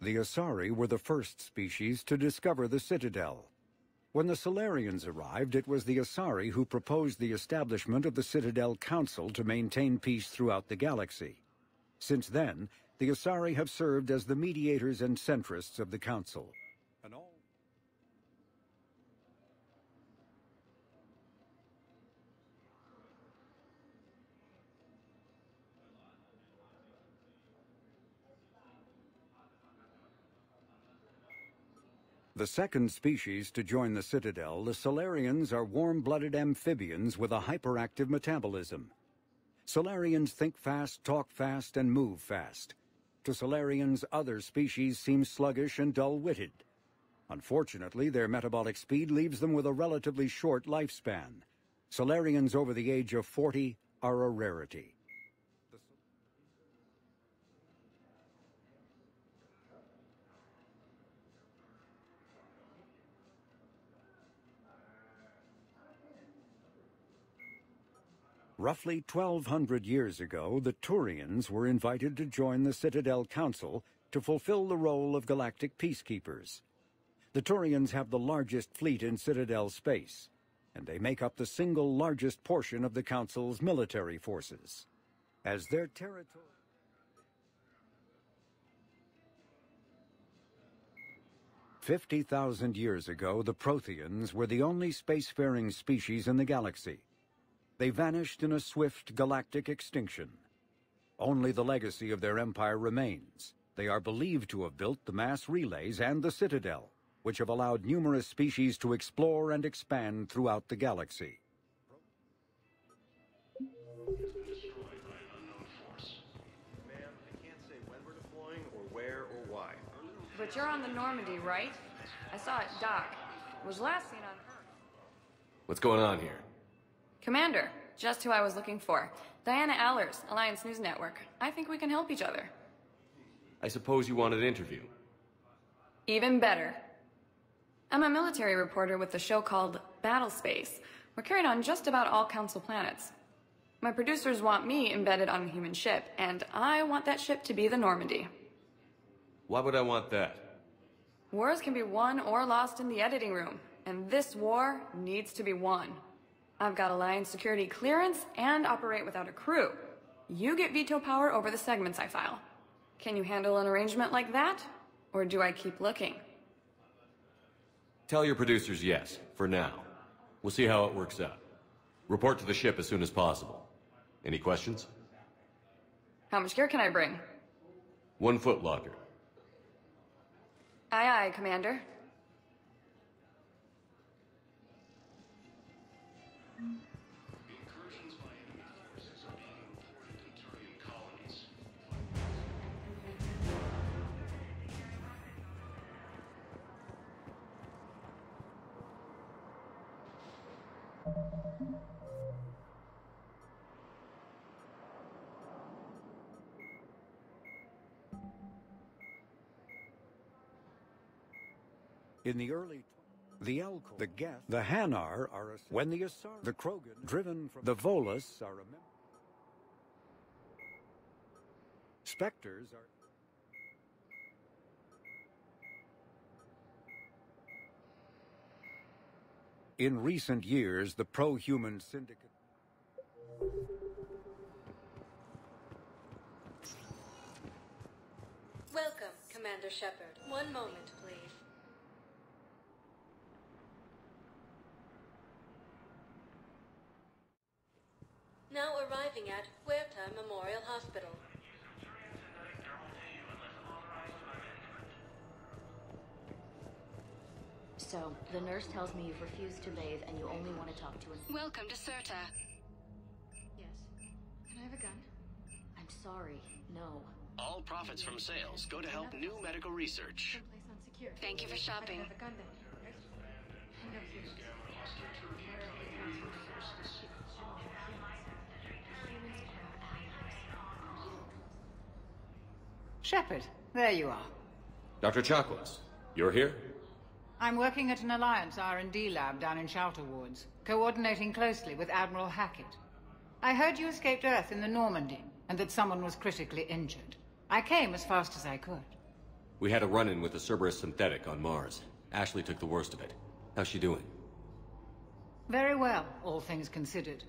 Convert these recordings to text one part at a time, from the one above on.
The Asari were the first species to discover the Citadel. When the Solarians arrived, it was the Asari who proposed the establishment of the Citadel Council to maintain peace throughout the galaxy. Since then, the Asari have served as the mediators and centrists of the Council. The second species to join the Citadel, the Solarians are warm-blooded amphibians with a hyperactive metabolism. Solarians think fast, talk fast, and move fast. To Solarians, other species seem sluggish and dull-witted. Unfortunately, their metabolic speed leaves them with a relatively short lifespan. Solarians over the age of 40 are a rarity. Roughly 1,200 years ago, the Turians were invited to join the Citadel Council to fulfill the role of galactic peacekeepers. The Turians have the largest fleet in Citadel space, and they make up the single largest portion of the Council's military forces. As their territory... 50,000 years ago, the Protheans were the only spacefaring species in the galaxy. They vanished in a swift galactic extinction. Only the legacy of their empire remains. They are believed to have built the mass relays and the Citadel, which have allowed numerous species to explore and expand throughout the galaxy. It's been destroyed by an unknown force. Ma'am, I can't say when we're deploying or where or why. But you're on the Normandy, right? I saw it dock. It was last seen on Earth. What's going on here? Commander, just who I was looking for. Diana Allers, Alliance News Network. I think we can help each other. I suppose you want an interview. Even better. I'm a military reporter with a show called Battlespace. We're carried on just about all Council planets. My producers want me embedded on a human ship, and I want that ship to be the Normandy. Why would I want that? Wars can be won or lost in the editing room, and this war needs to be won. I've got Alliance security clearance and operate without a crew. You get veto power over the segments I file. Can you handle an arrangement like that? Or do I keep looking? Tell your producers yes, for now. We'll see how it works out. Report to the ship as soon as possible. Any questions? How much gear can I bring? 1 footlocker. Aye, aye, Commander. Incursions by enemy forces are being reported in Turian colonies. In the early... The Elcor, the Geth, the Hanar are... When the Asar, the Krogan, driven from... The Volus are... Spectres are... In recent years, the pro-human syndicate... Welcome, Commander Shepard. One moment, please. Now arriving at Huerta Memorial Hospital. So, the nurse tells me you've refused to bathe and you only want to talk to an... Welcome to Cirta. Yes. Can I have a gun? I'm sorry. No. All profits from sales go to help new medical research. Thank you for shopping. Shepard, there you are. Dr. Chakwas, you're here? I'm working at an Alliance R&D lab down in Shelter Wards, coordinating closely with Admiral Hackett. I heard you escaped Earth in the Normandy, and that someone was critically injured. I came as fast as I could. We had a run-in with the Cerberus synthetic on Mars. Ashley took the worst of it. How's she doing? Very well, all things considered.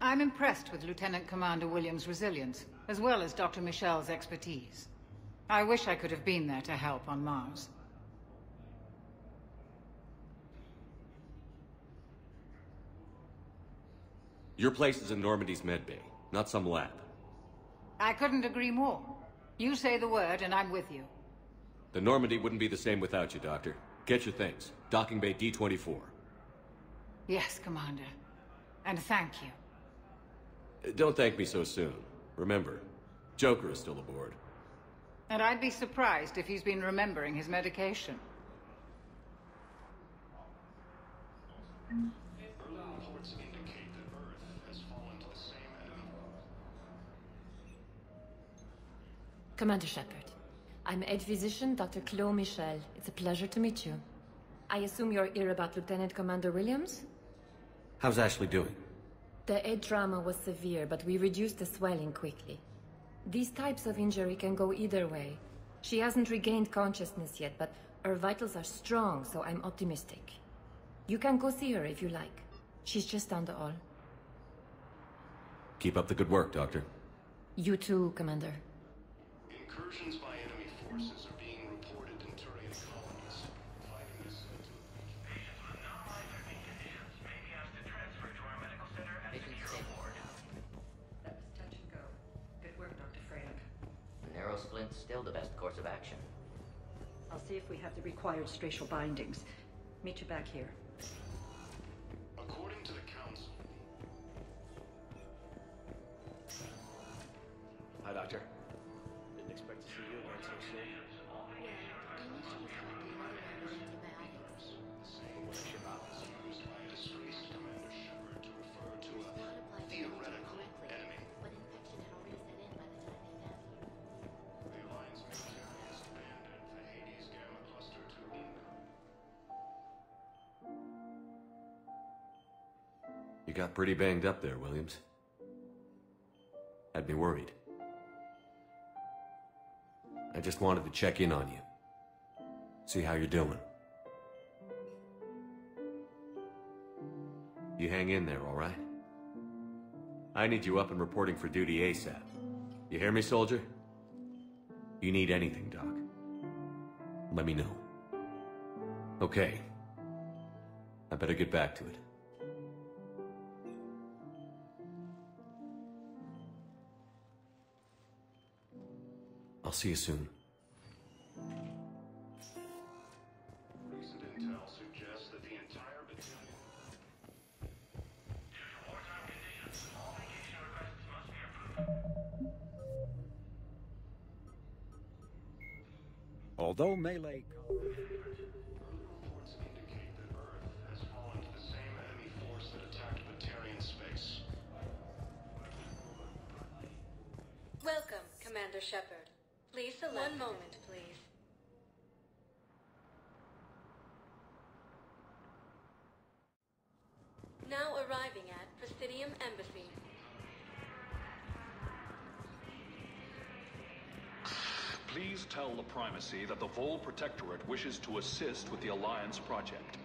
I'm impressed with Lieutenant Commander Williams' resilience, as well as Dr. Michel's expertise. I wish I could have been there to help on Mars. Your place is in Normandy's medbay, not some lab. I couldn't agree more. You say the word and I'm with you. The Normandy wouldn't be the same without you, Doctor. Get your things. Docking bay D-24. Yes, Commander. And thank you. Don't thank me so soon. Remember, Joker is still aboard. And I'd be surprised if he's been remembering his medication. Early reports indicate that Earth has fallen to the same enemy. Commander Shepard, I'm Ed Physician Dr. Claude Michel. It's a pleasure to meet you. I assume you're here about Lieutenant Commander Williams? How's Ashley doing? The head trauma was severe, but we reduced the swelling quickly. These types of injury can go either way. She hasn't regained consciousness yet, but her vitals are strong, so I'm optimistic. You can go see her if you like. She's just down the hall. Keep up the good work, Doctor. You too, Commander. Incursions by enemy forces are being reported in Turian colonies. Fighting is said to Patients with known life-threatening conditions may be asked to transfer to our medical center and secure ward. That was touch and go. Good work, Dr. Freyland. Narrow splint's still the best course of action. I'll see if we have the required spatial bindings. Meet you back here. According to the Council... Hi, Doctor. Didn't expect to see you again so soon. Used by a disgraced Commander Shepard to refer to a theoretical enemy. The Alliance military has abandoned the Hades Gamma Cluster to Inga. You got pretty banged up there, Williams. Had me worried. I just wanted to check in on you. See how you're doing. You hang in there, all right? I need you up and reporting for duty ASAP. You hear me, soldier? You need anything, Doc. Let me know. Okay. I better get back to it. I'll see you soon. Recent intel suggests that the entire battalion... Due to wartime conditions, all vacation requests must be approved. Although melee... Early reports indicate that Earth has fallen to the same enemy force that attacked Batarian space. Welcome, Commander Shepard. Please select. One moment, please. Now arriving at Presidium Embassy. Please tell the Primacy that the Vol Protectorate wishes to assist with the Alliance project.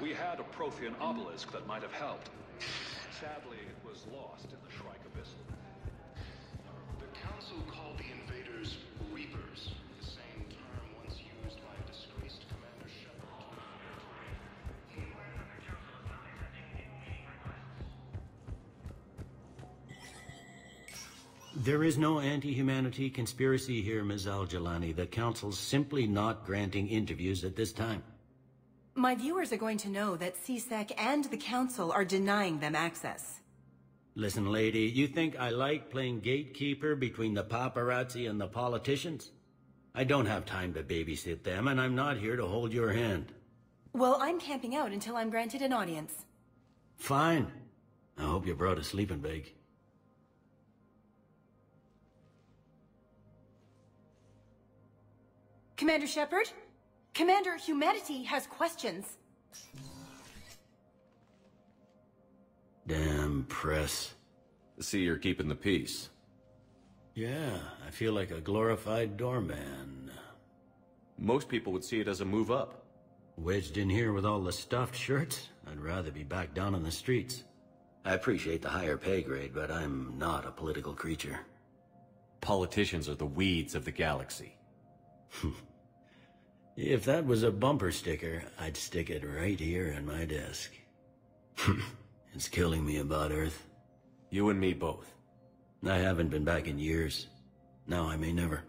We had a Prothean obelisk that might have helped. Sadly, it was lost in the Shrike Abyss. The Council called the invaders Reapers, the same term once used by a disgraced Commander Shepard. There is no anti-humanity conspiracy here, Ms. Al-Jalani. The Council's simply not granting interviews at this time. My viewers are going to know that CSEC and the Council are denying them access. Listen, lady, you think I like playing gatekeeper between the paparazzi and the politicians? I don't have time to babysit them, and I'm not here to hold your hand. Well, I'm camping out until I'm granted an audience. Fine. I hope you brought a sleeping bag. Commander Shepard? Commander, humanity has questions. Damn press. See, you're keeping the peace. Yeah, I feel like a glorified doorman. Most people would see it as a move up. Wedged in here with all the stuffed shirts? I'd rather be back down on the streets. I appreciate the higher pay grade, but I'm not a political creature. Politicians are the weeds of the galaxy. If that was a bumper sticker, I'd stick it right here in my desk. It's killing me about Earth. You and me both. I haven't been back in years. Now I may never.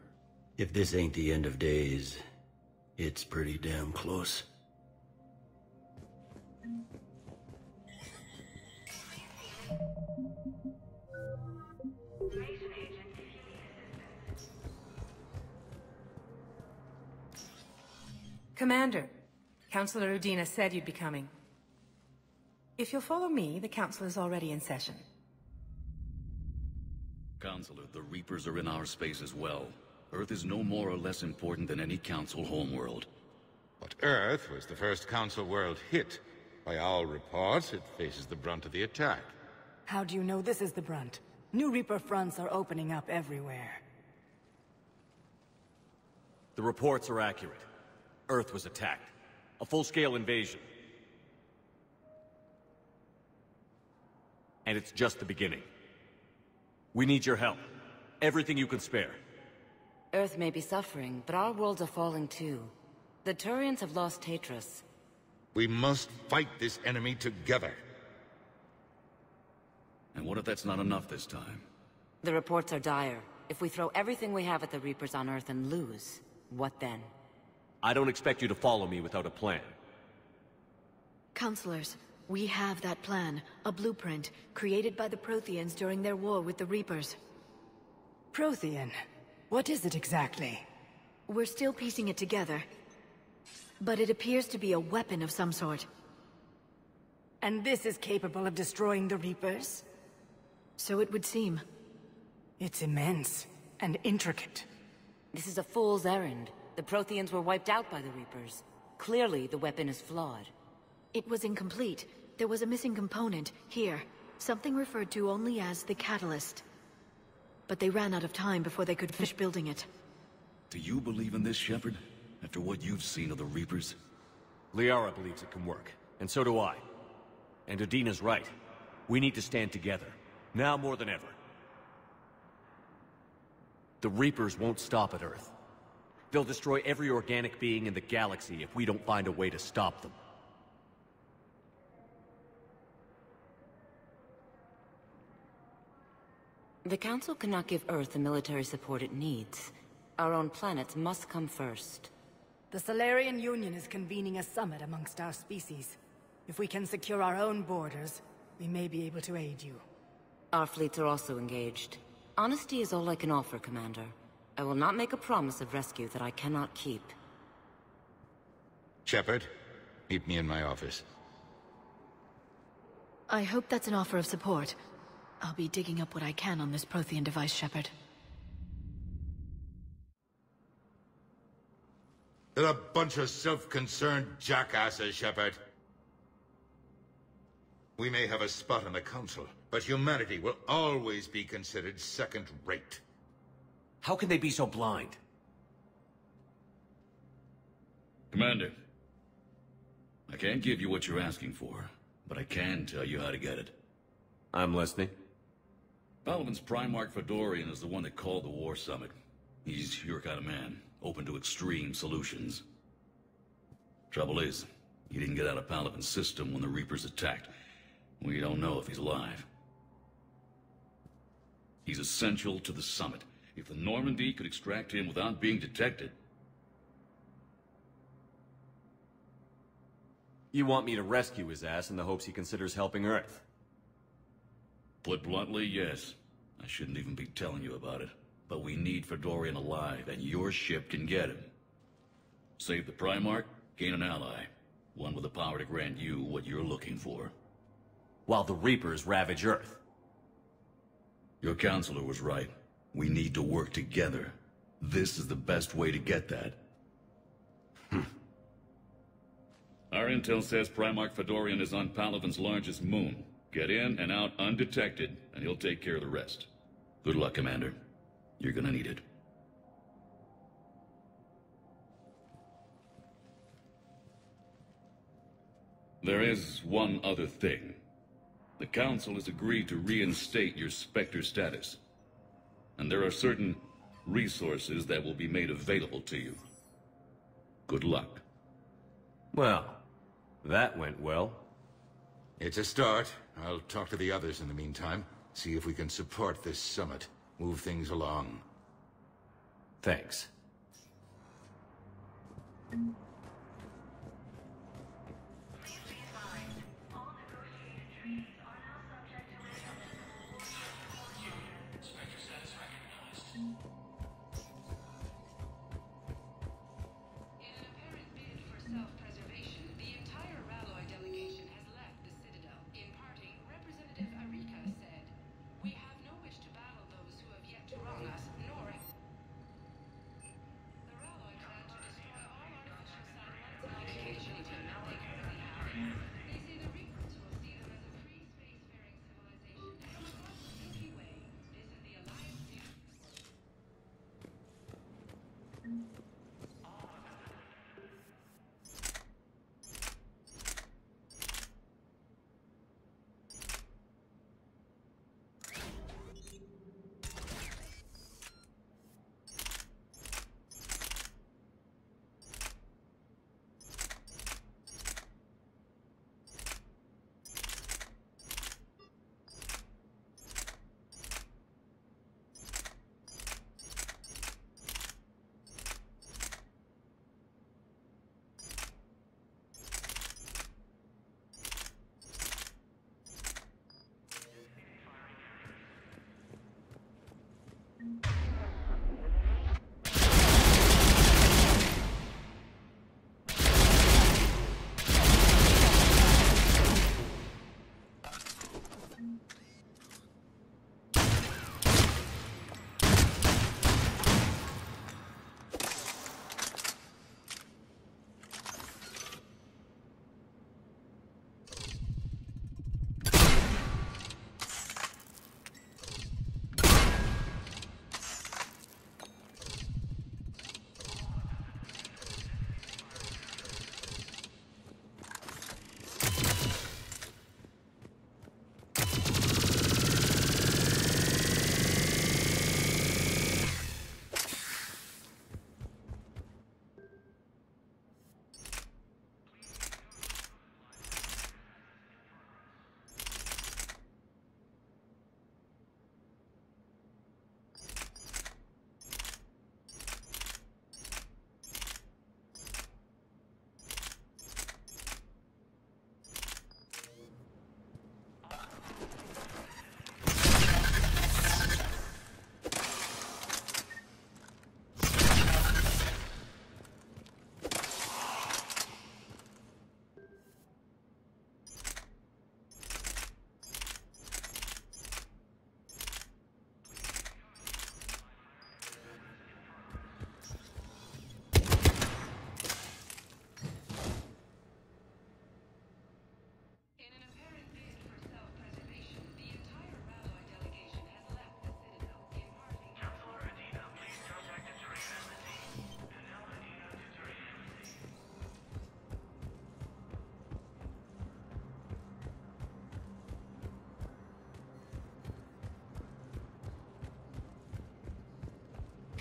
If this ain't the end of days, it's pretty damn close. Commander, Councilor Udina said you'd be coming. If you'll follow me, the council is already in session. Counselor, the Reapers are in our space as well. Earth is no more or less important than any Council homeworld. But Earth was the first Council world hit. By all reports, it faces the brunt of the attack. How do you know this is the brunt? New Reaper fronts are opening up everywhere. The reports are accurate. Earth was attacked. A full-scale invasion. And it's just the beginning. We need your help. Everything you can spare. Earth may be suffering, but our worlds are falling too. The Turians have lost Tatris. We must fight this enemy together. And what if that's not enough this time? The reports are dire. If we throw everything we have at the Reapers on Earth and lose, what then? I don't expect you to follow me without a plan. Counselors, we have that plan, a blueprint, created by the Protheans during their war with the Reapers. Prothean? What is it exactly? We're still piecing it together. But it appears to be a weapon of some sort. And this is capable of destroying the Reapers? So it would seem. It's immense and intricate. This is a fool's errand. The Protheans were wiped out by the Reapers. Clearly, the weapon is flawed. It was incomplete. There was a missing component, here. Something referred to only as the Catalyst. But they ran out of time before they could finish building it. Do you believe in this, Shepard? After what you've seen of the Reapers? Liara believes it can work, and so do I. And Udina's right. We need to stand together. Now more than ever. The Reapers won't stop at Earth. They'll destroy every organic being in the galaxy if we don't find a way to stop them. The Council cannot give Earth the military support it needs. Our own planets must come first. The Solarian Union is convening a summit amongst our species. If we can secure our own borders, we may be able to aid you. Our fleets are also engaged. Honesty is all I can offer, Commander. I will not make a promise of rescue that I cannot keep. Shepard, meet me in my office. I hope that's an offer of support. I'll be digging up what I can on this Prothean device, Shepard. They're a bunch of self-concerned jackasses, Shepard. We may have a spot on the Council, but humanity will always be considered second-rate. How can they be so blind? Commander, I can't give you what you're asking for, but I can tell you how to get it. I'm listening. Palaven's Primarch Fedorian is the one that called the War Summit. He's your kind of man, open to extreme solutions. Trouble is, he didn't get out of Palaven's system when the Reapers attacked. We don't know if he's alive. He's essential to the summit. If the Normandy could extract him without being detected... You want me to rescue his ass in the hopes he considers helping Earth? Put bluntly, yes. I shouldn't even be telling you about it. But we need Fedorian alive, and your ship can get him. Save the Primarch, gain an ally. One with the power to grant you what you're looking for. While the Reapers ravage Earth. Your counselor was right. We need to work together. This is the best way to get that. Our intel says Primarch Fedorian is on Palaven's largest moon. Get in and out undetected, and he'll take care of the rest. Good luck, Commander. You're gonna need it. There is one other thing. The Council has agreed to reinstate your Spectre status. And there are certain resources that will be made available to you. Good luck. Well, that went well. It's a start. I'll talk to the others in the meantime. See if we can support this summit. Move things along. Thanks.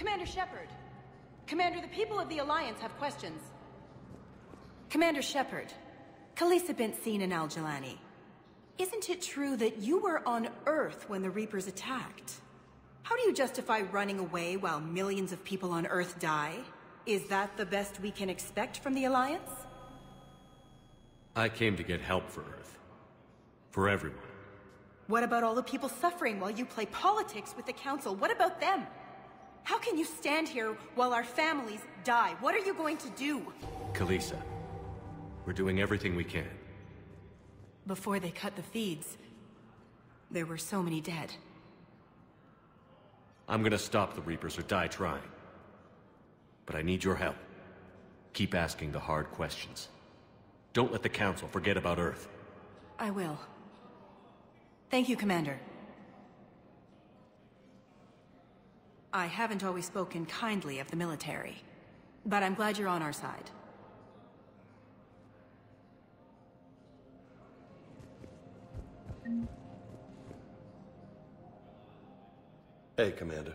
Commander Shepard. Commander, the people of the Alliance have questions. Commander Shepard, Khalisah bint Sin and Al-Jalani. Isn't it true that you were on Earth when the Reapers attacked? How do you justify running away while millions of people on Earth die? Is that the best we can expect from the Alliance? I came to get help for Earth. For everyone. What about all the people suffering while you play politics with the Council? What about them? How can you stand here while our families die? What are you going to do? Khalisah, we're doing everything we can. Before they cut the feeds, there were so many dead. I'm gonna stop the Reapers or die trying. But I need your help. Keep asking the hard questions. Don't let the Council forget about Earth. I will. Thank you, Commander. I haven't always spoken kindly of the military, but I'm glad you're on our side. Hey, Commander.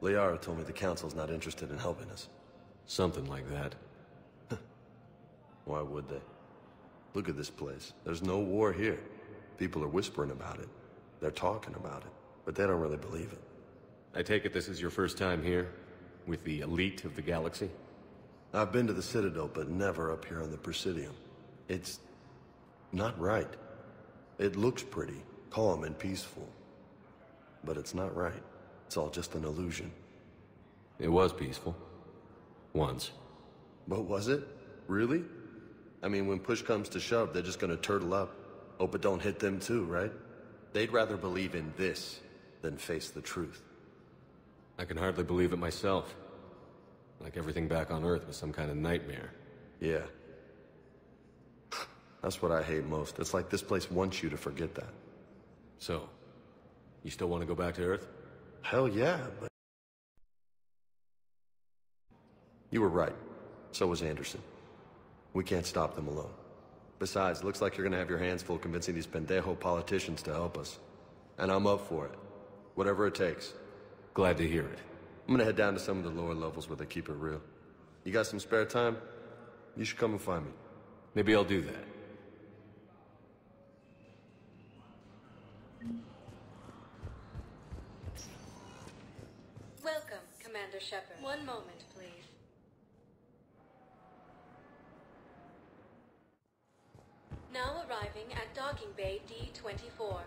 Liara told me the Council's not interested in helping us. Something like that. Why would they? Look at this place. There's no war here. People are whispering about it. They're talking about it, but they don't really believe it. I take it this is your first time here? With the elite of the galaxy? I've been to the Citadel, but never up here on the Presidium. It's not right. It looks pretty, calm and peaceful. But it's not right. It's all just an illusion. It was peaceful. Once. But was it? Really? I mean, when push comes to shove, they're just gonna turtle up. Hope it don't hit them too, right? They'd rather believe in this than face the truth. I can hardly believe it myself. Like everything back on Earth was some kind of nightmare. Yeah. That's what I hate most. It's like this place wants you to forget that. So, you still want to go back to Earth? Hell yeah, but... You were right. So was Anderson. We can't stop them alone. Besides, it looks like you're gonna have your hands full convincing these pendejo politicians to help us. And I'm up for it. Whatever it takes. Glad to hear it. I'm gonna head down to some of the lower levels where they keep it real. You got some spare time? You should come and find me. Maybe I'll do that. Welcome, Commander Shepard. One moment, please. Now arriving at Docking Bay D-24.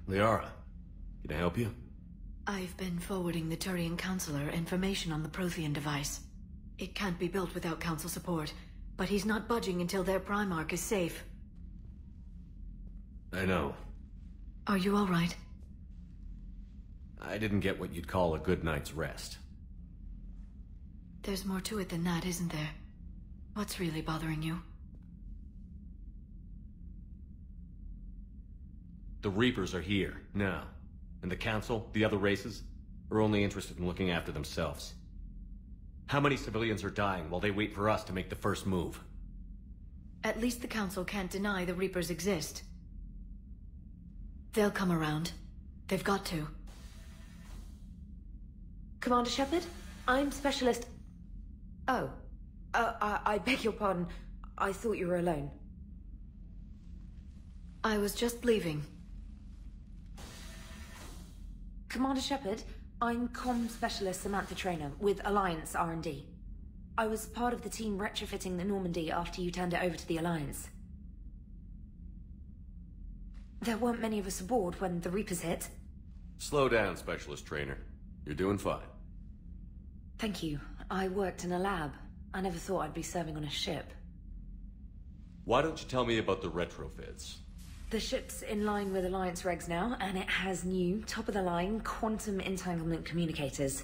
Liara, can I help you? I've been forwarding the Turian Counselor information on the Prothean device. It can't be built without Council support, but he's not budging until their Primarch is safe. I know. Are you all right? I didn't get what you'd call a good night's rest. There's more to it than that, isn't there? What's really bothering you? The Reapers are here, now. And the Council, the other races, are only interested in looking after themselves. How many civilians are dying while they wait for us to make the first move? At least the Council can't deny the Reapers exist. They'll come around. They've got to. Commander Shepard, I'm Specialist... Oh, I beg your pardon. I thought you were alone. I was just leaving. Commander Shepard, I'm comm specialist Samantha Traynor with Alliance R&D. I was part of the team retrofitting the Normandy after you turned it over to the Alliance. There weren't many of us aboard when the Reapers hit. Slow down, Specialist Traynor. You're doing fine. Thank you. I worked in a lab. I never thought I'd be serving on a ship. Why don't you tell me about the retrofits? The ship's in line with Alliance regs now, and it has new, top-of-the-line quantum entanglement communicators.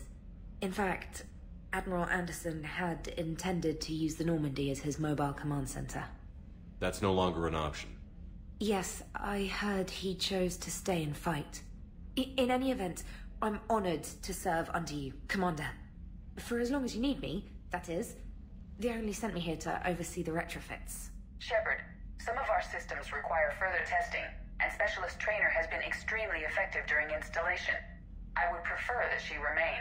In fact, Admiral Anderson had intended to use the Normandy as his mobile command center. That's no longer an option. Yes, I heard he chose to stay and fight. In any event, I'm honored to serve under you, Commander. For as long as you need me, that is. They only sent me here to oversee the retrofits. Shepard, some of our systems require further testing, and Specialist Traynor has been extremely effective during installation. I would prefer that she remain.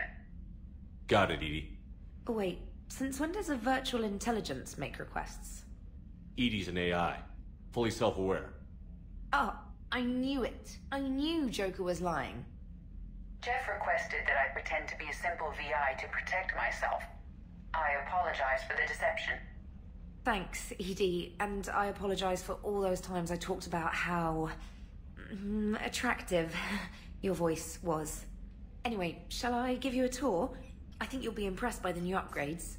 Got it, EDI. Wait, since when does a virtual intelligence make requests? EDI's an AI, fully self-aware. Oh, I knew it. I knew Joker was lying. Jeff requested that I pretend to be a simple VI to protect myself. I apologize for the deception. Thanks, EDI, and I apologize for all those times I talked about how... attractive your voice was. Anyway, shall I give you a tour? I think you'll be impressed by the new upgrades.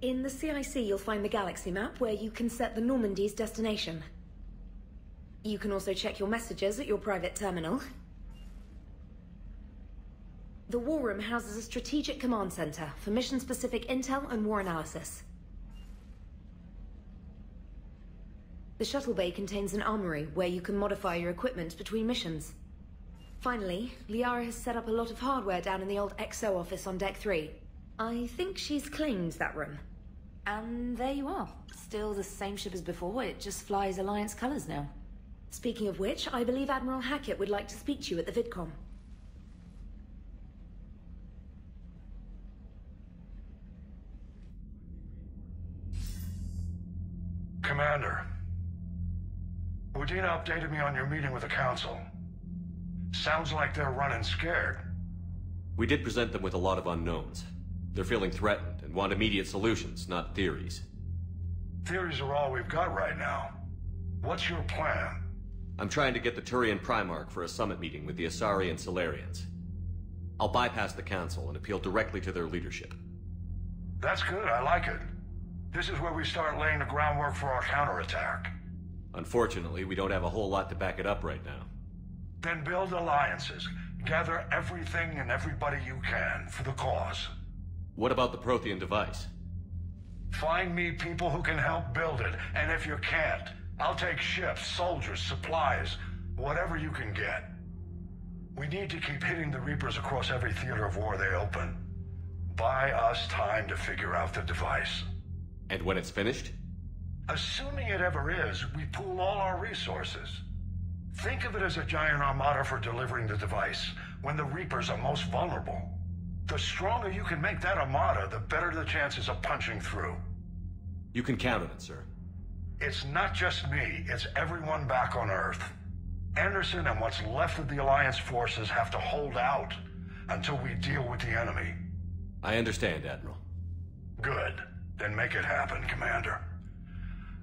In the CIC, you'll find the galaxy map where you can set the Normandy's destination. You can also check your messages at your private terminal. The War Room houses a strategic command center for mission-specific intel and war analysis. The shuttle bay contains an armory where you can modify your equipment between missions. Finally, Liara has set up a lot of hardware down in the old XO office on Deck 3. I think she's claimed that room. And there you are. Still the same ship as before, it just flies Alliance colors now. Speaking of which, I believe Admiral Hackett would like to speak to you at the VidCom. Commander, Udina updated me on your meeting with the Council. Sounds like they're running scared. We did present them with a lot of unknowns. They're feeling threatened and want immediate solutions, not theories. Theories are all we've got right now. What's your plan? I'm trying to get the Turian Primarch for a summit meeting with the Asari and Solarians. I'll bypass the Council and appeal directly to their leadership. That's good, I like it. This is where we start laying the groundwork for our counterattack. Unfortunately, we don't have a whole lot to back it up right now. Then build alliances. Gather everything and everybody you can for the cause. What about the Prothean device? Find me people who can help build it, and if you can't, I'll take ships, soldiers, supplies, whatever you can get. We need to keep hitting the Reapers across every theater of war they open. Buy us time to figure out the device. And when it's finished? Assuming it ever is, we pool all our resources. Think of it as a giant armada for delivering the device, when the Reapers are most vulnerable. The stronger you can make that armada, the better the chances of punching through. You can count on it, sir. It's not just me, it's everyone back on Earth. Anderson and what's left of the Alliance forces have to hold out until we deal with the enemy. I understand, Admiral. Good. Then make it happen, Commander.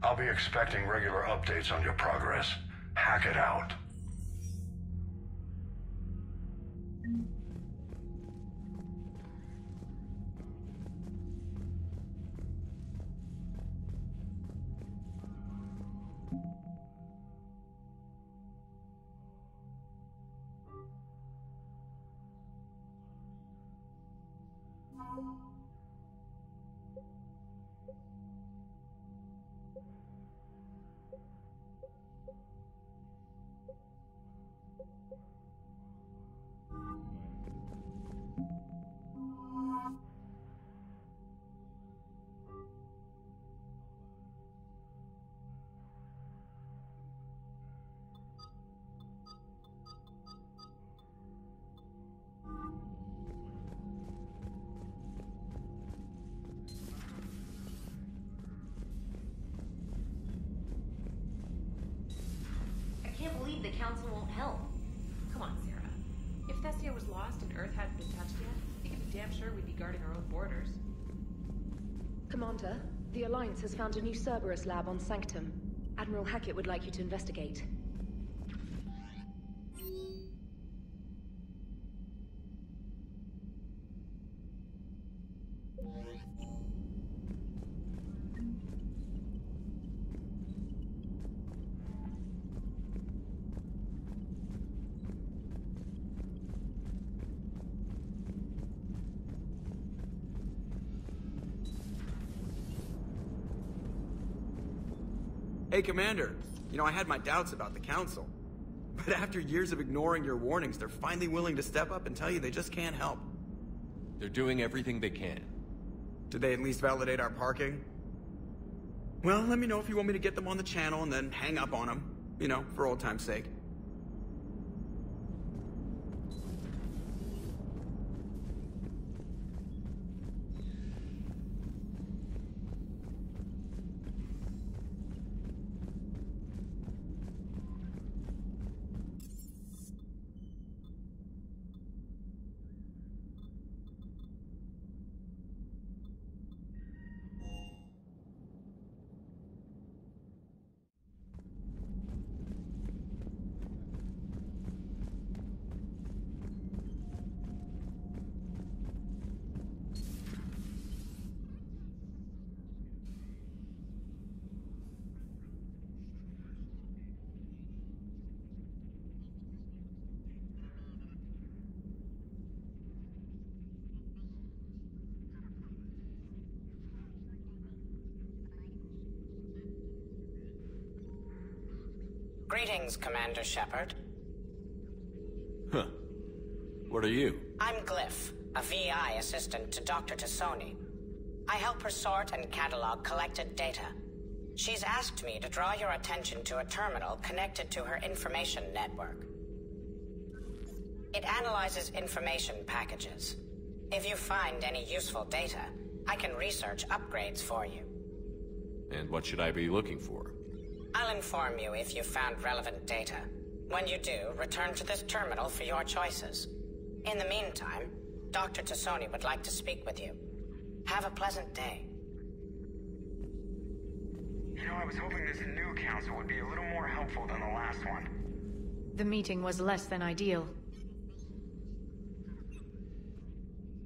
I'll be expecting regular updates on your progress. Hack it out. Council won't help. Come on, Sarah. If Thessia was lost and Earth hadn't been touched yet, you can be damn sure we'd be guarding our own borders. Commander, the Alliance has found a new Cerberus lab on Sanctum. Admiral Hackett would like you to investigate. Hey, Commander. You know, I had my doubts about the Council. But after years of ignoring your warnings, they're finally willing to step up and tell you they just can't help. They're doing everything they can. Did they at least validate our parking? Well, let me know if you want me to get them on the channel and then hang up on them. You know, for old time's sake. Greetings, Commander Shepard. Huh. What are you? I'm Glyph, a VI assistant to Dr. Tassoni. I help her sort and catalog collected data. She's asked me to draw your attention to a terminal connected to her information network. It analyzes information packages. If you find any useful data, I can research upgrades for you. And what should I be looking for? I'll inform you if you found relevant data. When you do, return to this terminal for your choices. In the meantime, Dr. Tassoni would like to speak with you. Have a pleasant day. You know, I was hoping this new council would be a little more helpful than the last one. The meeting was less than ideal.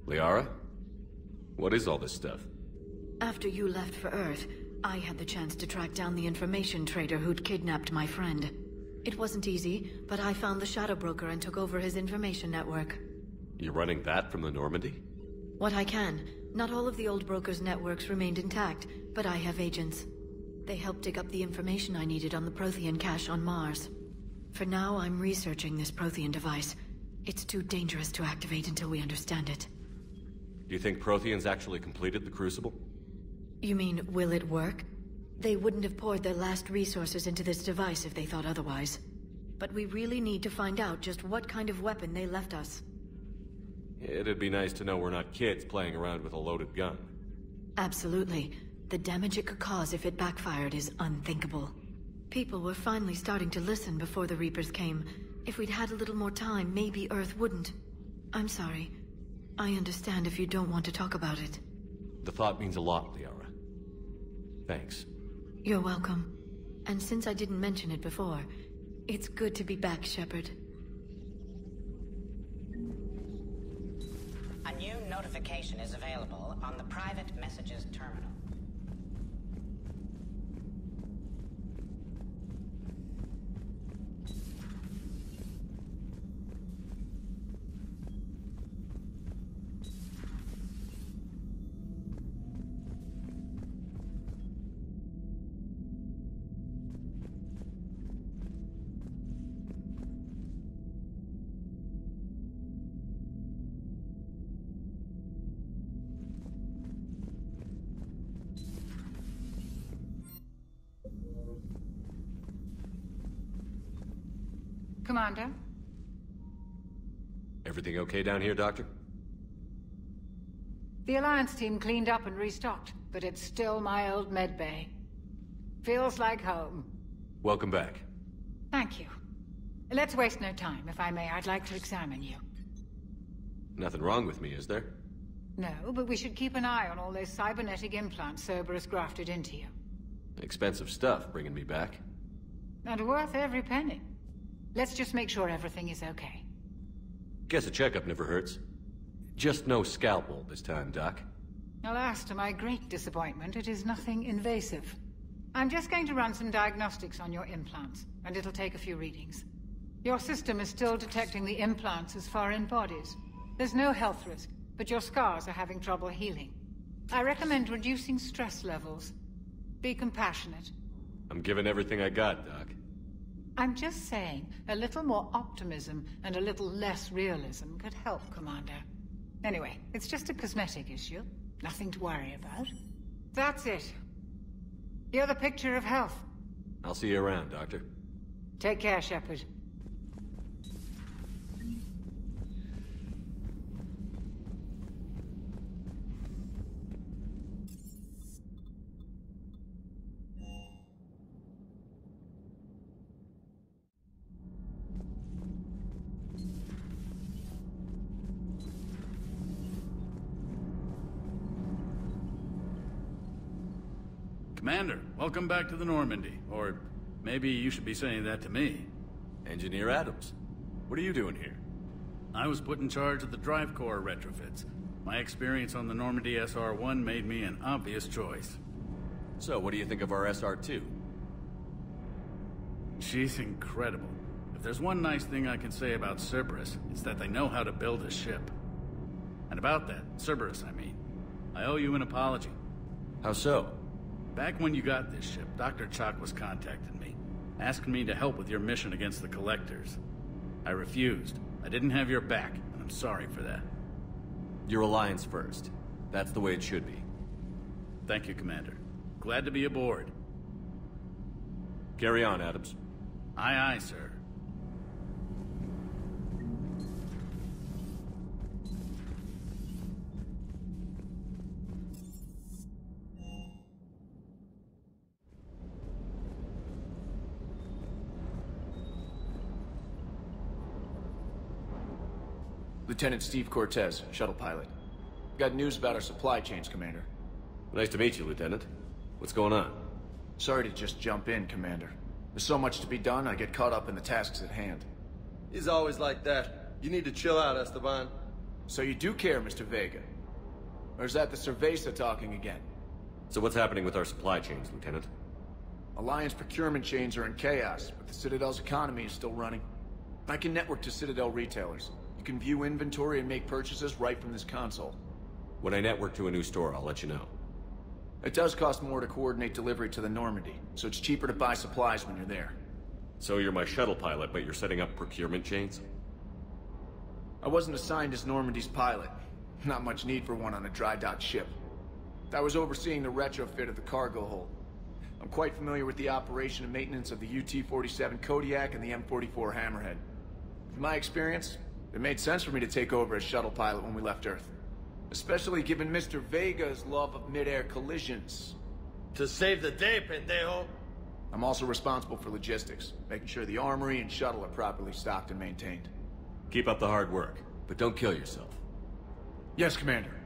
Liara? What is all this stuff? After you left for Earth, I had the chance to track down the information trader who'd kidnapped my friend. It wasn't easy, but I found the Shadow Broker and took over his information network. You're running that from the Normandy? What I can. Not all of the old broker's networks remained intact, but I have agents. They helped dig up the information I needed on the Prothean cache on Mars. For now, I'm researching this Prothean device. It's too dangerous to activate until we understand it. Do you think Protheans actually completed the Crucible? You mean, will it work? They wouldn't have poured their last resources into this device if they thought otherwise. But we really need to find out just what kind of weapon they left us. It'd be nice to know we're not kids playing around with a loaded gun. Absolutely. The damage it could cause if it backfired is unthinkable. People were finally starting to listen before the Reapers came. If we'd had a little more time, maybe Earth wouldn't. I'm sorry. I understand if you don't want to talk about it. The thought means a lot, Liara. Thanks. You're welcome. And since I didn't mention it before, it's good to be back, Shepard. A new notification is available on the private messages terminal. Commander? Everything okay down here, Doctor? The Alliance team cleaned up and restocked, but it's still my old medbay. Feels like home. Welcome back. Thank you. Let's waste no time. If I may, I'd like to examine you. Nothing wrong with me, is there? No, but we should keep an eye on all those cybernetic implants Cerberus grafted into you. Expensive stuff bringing me back. And worth every penny. Let's just make sure everything is okay. Guess a checkup never hurts. Just no scalpel this time, Doc. Alas, to my great disappointment, it is nothing invasive. I'm just going to run some diagnostics on your implants, and it'll take a few readings. Your system is still detecting the implants as foreign bodies. There's no health risk, but your scars are having trouble healing. I recommend reducing stress levels. Be compassionate. I'm giving everything I got, Doc. I'm just saying, a little more optimism and a little less realism could help, Commander. Anyway, it's just a cosmetic issue. Nothing to worry about. That's it. You're the picture of health. I'll see you around, Doctor. Take care, Shepard. Commander, welcome back to the Normandy. Or maybe you should be saying that to me. Engineer Adams, what are you doing here? I was put in charge of the drive core retrofits. My experience on the Normandy SR-1 made me an obvious choice. So, what do you think of our SR-2? She's incredible. If there's one nice thing I can say about Cerberus, it's that they know how to build a ship. And about that, Cerberus, I mean, I owe you an apology. How so? Back when you got this ship, Dr. Chalk was contacting me, asking me to help with your mission against the Collectors. I refused. I didn't have your back, and I'm sorry for that. Your alliance first. That's the way it should be. Thank you, Commander. Glad to be aboard. Carry on, Adams. Aye, aye, sir. Lieutenant Steve Cortez, shuttle pilot. Got news about our supply chains, Commander. Nice to meet you, Lieutenant. What's going on? Sorry to just jump in, Commander. There's so much to be done, I get caught up in the tasks at hand. He's always like that. You need to chill out, Esteban. So you do care, Mr. Vega? Or is that the Cerveza talking again? So what's happening with our supply chains, Lieutenant? Alliance procurement chains are in chaos, but the Citadel's economy is still running. I can network to Citadel retailers. You can view inventory and make purchases right from this console. When I network to a new store, I'll let you know. It does cost more to coordinate delivery to the Normandy, so it's cheaper to buy supplies when you're there. So you're my shuttle pilot, but you're setting up procurement chains? I wasn't assigned as Normandy's pilot. Not much need for one on a dry dock ship. I was overseeing the retrofit of the cargo hold. I'm quite familiar with the operation and maintenance of the UT-47 Kodiak and the M44 Hammerhead. From my experience, it made sense for me to take over as shuttle pilot when we left Earth. Especially given Mr. Vega's love of mid-air collisions. To save the day, pendejo. I'm also responsible for logistics, making sure the armory and shuttle are properly stocked and maintained. Keep up the hard work, but don't kill yourself. Yes, Commander.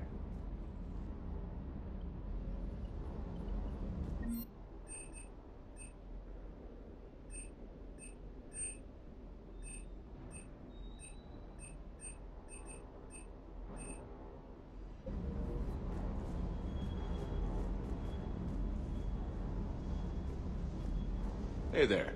Hey there.